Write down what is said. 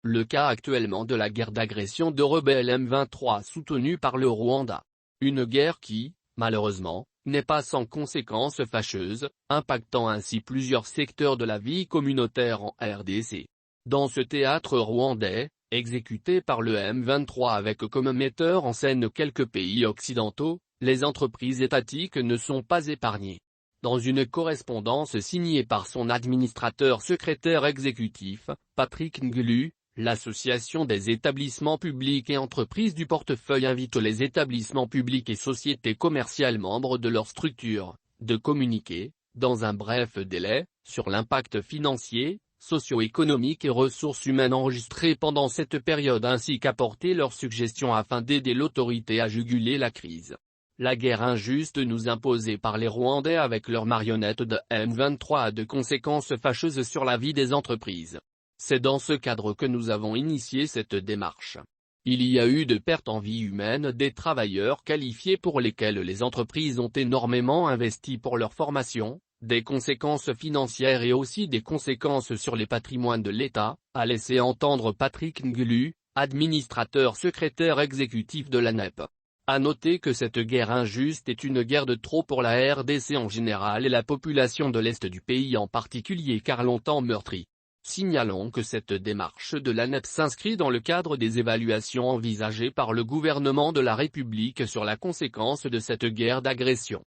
le cas actuellement de la guerre d'agression de rebelles M23 soutenue par le Rwanda. Une guerre qui, malheureusement, n'est pas sans conséquences fâcheuses, impactant ainsi plusieurs secteurs de la vie communautaire en RDC. Dans ce théâtre rwandais, exécuté par le M23 avec comme metteur en scène quelques pays occidentaux, les entreprises étatiques ne sont pas épargnées. Dans une correspondance signée par son administrateur secrétaire exécutif, Patrick Ngulu, l'Association des établissements publics et entreprises du portefeuille invite les établissements publics et sociétés commerciales membres de leur structure, de communiquer, dans un bref délai, sur l'impact financier, socio-économique et ressources humaines enregistrées pendant cette période ainsi qu'apporter leurs suggestions afin d'aider l'autorité à juguler la crise. La guerre injuste nous imposée par les Rwandais avec leurs marionnettes de M23 a de conséquences fâcheuses sur la vie des entreprises. C'est dans ce cadre que nous avons initié cette démarche. Il y a eu de pertes en vie humaine des travailleurs qualifiés pour lesquels les entreprises ont énormément investi pour leur formation, des conséquences financières et aussi des conséquences sur les patrimoines de l'État, a laissé entendre Patrick Ngulu, administrateur secrétaire exécutif de l'ANEP. À noter que cette guerre injuste est une guerre de trop pour la RDC en général et la population de l'Est du pays en particulier car longtemps meurtrie. Signalons que cette démarche de l'ANEP s'inscrit dans le cadre des évaluations envisagées par le gouvernement de la République sur la conséquence de cette guerre d'agression.